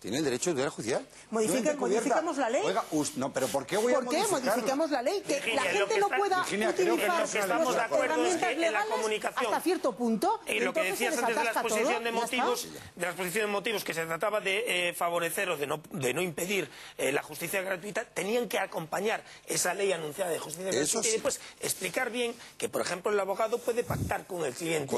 Tiene el derecho de tutela judicial. Modificamos la ley. Oiga, no, pero ¿por qué voy a modificarla? ¿Por qué modificamos la ley? Que la gente no pueda utilizar las herramientas legales hasta cierto punto. Lo que decías antes de la exposición de motivos, que se trataba de favorecer o de no impedir la justicia gratuita, tenían que acompañar esa ley anunciada de justicia gratuita y después explicar bien que, por ejemplo, el abogado puede pactar con el cliente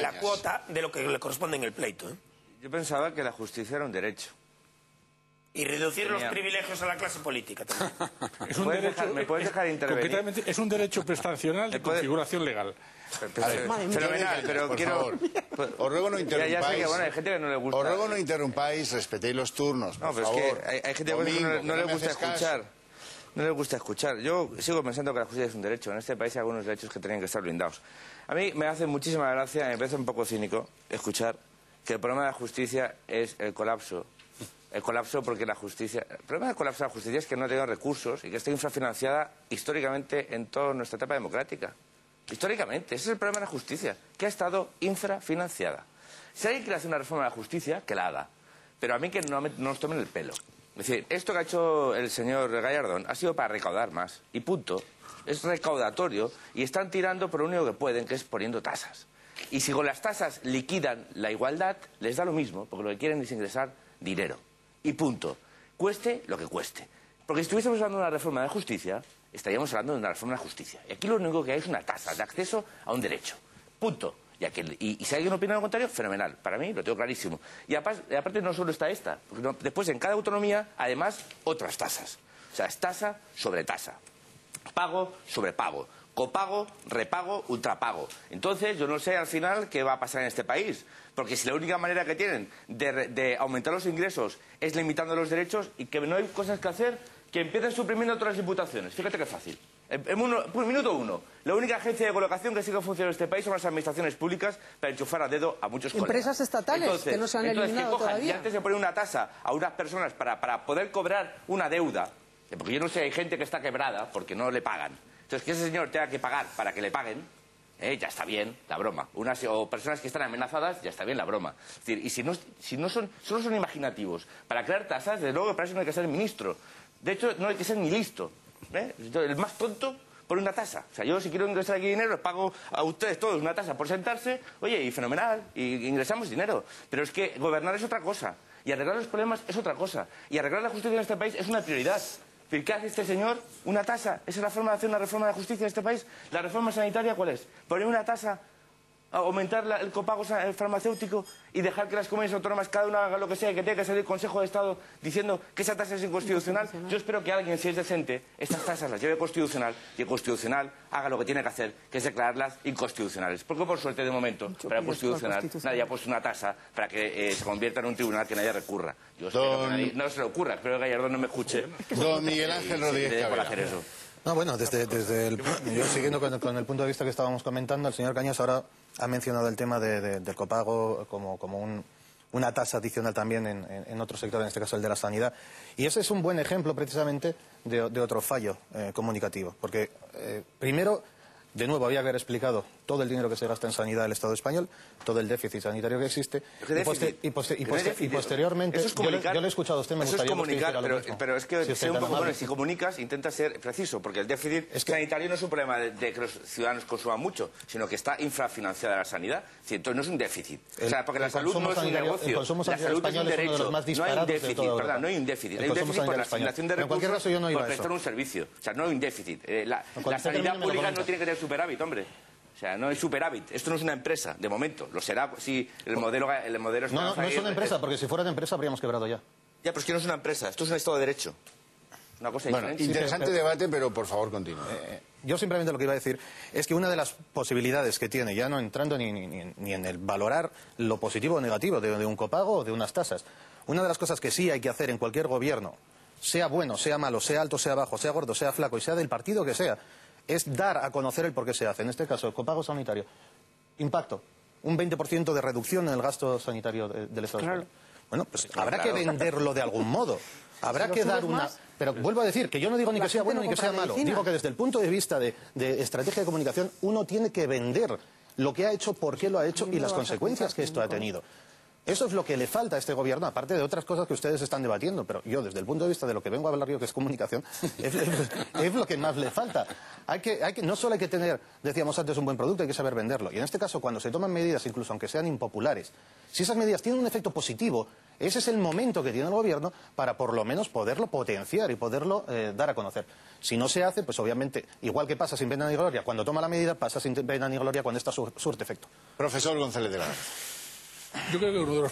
la cuota de lo que le corresponde en el pleito. Yo pensaba que la justicia era un derecho. Y reducir los privilegios a la clase política también. Es un derecho, ¿Me puedes dejar intervenir? Es un derecho prestacional de configuración legal. Fenomenal, pero quiero... Os ruego no interrumpáis. Ya sé que hay gente que no le gusta. Os ruego no interrumpáis, respetéis los turnos, por favor. Es que hay gente que no le gusta escuchar. No le gusta escuchar. Yo sigo pensando que la justicia es un derecho. En este país hay algunos derechos que tienen que estar blindados. A mí me hace muchísima gracia, me parece un poco cínico escuchar que el problema de la justicia es el colapso. El colapso porque la justicia... El problema del colapso de la justicia es que no ha tenido recursos y que está infrafinanciada históricamente en toda nuestra etapa democrática. Históricamente. Ese es el problema de la justicia, que ha estado infrafinanciada. Si alguien quiere hacer una reforma de la justicia, que la haga. Pero a mí que no nos tomen el pelo. Es decir, esto que ha hecho el señor Gallardón ha sido para recaudar más. Y punto. Es recaudatorio y están tirando por lo único que pueden, que es poniendo tasas. Y si con las tasas liquidan la igualdad, les da lo mismo, porque lo que quieren es ingresar dinero. Y punto. Cueste lo que cueste. Porque si estuviésemos hablando de una reforma de justicia, estaríamos hablando de una reforma de justicia. Y aquí lo único que hay es una tasa de acceso a un derecho. Punto. Y si alguien opina lo contrario, fenomenal. Para mí lo tengo clarísimo. Y aparte no solo está esta. Porque después en cada autonomía, además, otras tasas. O sea, es tasa sobre tasa. Pago sobre pago. Copago, repago, ultrapago. Entonces, yo no sé al final qué va a pasar en este país. Porque si la única manera que tienen de aumentar los ingresos es limitando los derechos y que no hay cosas que hacer, que empiecen suprimiendo otras diputaciones. Fíjate qué fácil. Minuto uno. La única agencia de colocación que sigue funcionando en este país son las administraciones públicas para enchufar a dedo a muchos colegas. Empresas estatales que no se han eliminado todavía. Y antes de poner una tasa a unas personas para poder cobrar una deuda, porque yo no sé, hay gente que está quebrada porque no le pagan. Entonces, que ese señor tenga que pagar para que le paguen, ya está bien la broma. O personas que están amenazadas, ya está bien la broma. Es decir, y si no solo son imaginativos, para crear tasas, desde luego para eso no hay que ser ministro. De hecho, no hay que ser ni listo. El más tonto por una tasa. O sea, yo si quiero ingresar aquí dinero, les pago a ustedes todos una tasa por sentarse, oye, y fenomenal, y ingresamos dinero. Pero es que gobernar es otra cosa, y arreglar los problemas es otra cosa, y arreglar la justicia en este país es una prioridad. ¿Qué hace este señor? Una tasa. ¿Esa es la forma de hacer una reforma de justicia en este país? ¿La reforma sanitaria cuál es? Poner una tasa, aumentar el copago farmacéutico y dejar que las comunidades autónomas cada una haga lo que sea y que tenga que salir el Consejo de Estado diciendo que esa tasa es inconstitucional. Yo espero que alguien, si es decente, estas tasas las lleve constitucional y el Constitucional haga lo que tiene que hacer, que es declararlas inconstitucionales. Porque por suerte, de momento, para el Constitucional nadie ha puesto una tasa para que se convierta en un tribunal que nadie recurra. Yo espero que no se le ocurra, espero que Gallardón no me escuche. Don Miguel Ángel Rodríguez por hacer eso. No, bueno, yo siguiendo con el punto de vista que estábamos comentando, el señor Cañas ahora ha mencionado el tema del copago como una tasa adicional también en otro sector, en este caso el de la sanidad. Y ese es un buen ejemplo precisamente de otro fallo comunicativo. Porque primero, de nuevo, había que haber explicado todo el dinero que se gasta en sanidad del Estado español, todo el déficit sanitario que existe, y posteriormente... Yo le he escuchado a usted, me gustaría... Eso es comunicar, pero es que sea un poco... Bueno, si comunicas, intenta ser preciso, porque el déficit sanitario no es un problema de que los ciudadanos consuman mucho, sino que está infrafinanciada la sanidad. Entonces no es un déficit. O sea, porque la salud no es un negocio, la salud es un derecho. No hay un déficit, perdón, no hay un déficit. Hay un déficit por la asignación de recursos por prestar un servicio. O sea, no hay un déficit. La sanidad pública no tiene que tener superávit, hombre. O sea, no hay superávit. Esto no es una empresa, de momento. Lo será si el modelo es... No es una empresa, porque si fuera una empresa habríamos quebrado ya. Ya, pero es que no es una empresa. Esto es un Estado de Derecho. Una cosa diferente. Interesante debate, pero por favor continúe. Yo simplemente lo que iba a decir es que una de las posibilidades que tiene, ya no entrando ni en el valorar lo positivo o negativo de un copago o de unas tasas, una de las cosas que sí hay que hacer en cualquier gobierno, sea bueno, sea malo, sea alto, sea bajo, sea gordo, sea flaco y sea del partido que sea, es dar a conocer el por qué se hace. En este caso, el copago sanitario. Impacto. Un 20% de reducción en el gasto sanitario del Estado español. Bueno, pues habrá que venderlo de algún modo. Habrá que dar una... Pero vuelvo a decir que yo no digo ni que sea bueno ni que sea malo. Digo que desde el punto de vista de estrategia de comunicación, uno tiene que vender lo que ha hecho, por qué lo ha hecho y las consecuencias que esto ha tenido. Eso es lo que le falta a este gobierno, aparte de otras cosas que ustedes están debatiendo. Pero yo, desde el punto de vista de lo que vengo a hablar yo, que es comunicación, es lo que más le falta. No solo hay que tener, decíamos antes, un buen producto, hay que saber venderlo. Y en este caso, cuando se toman medidas, incluso aunque sean impopulares, si esas medidas tienen un efecto positivo, ese es el momento que tiene el gobierno para por lo menos poderlo potenciar y poderlo dar a conocer. Si no se hace, pues obviamente, igual que pasa sin pena ni gloria, cuando toma la medida, pasa sin pena ni gloria cuando esta surte efecto. Profesor González de la... Yo creo que uno de los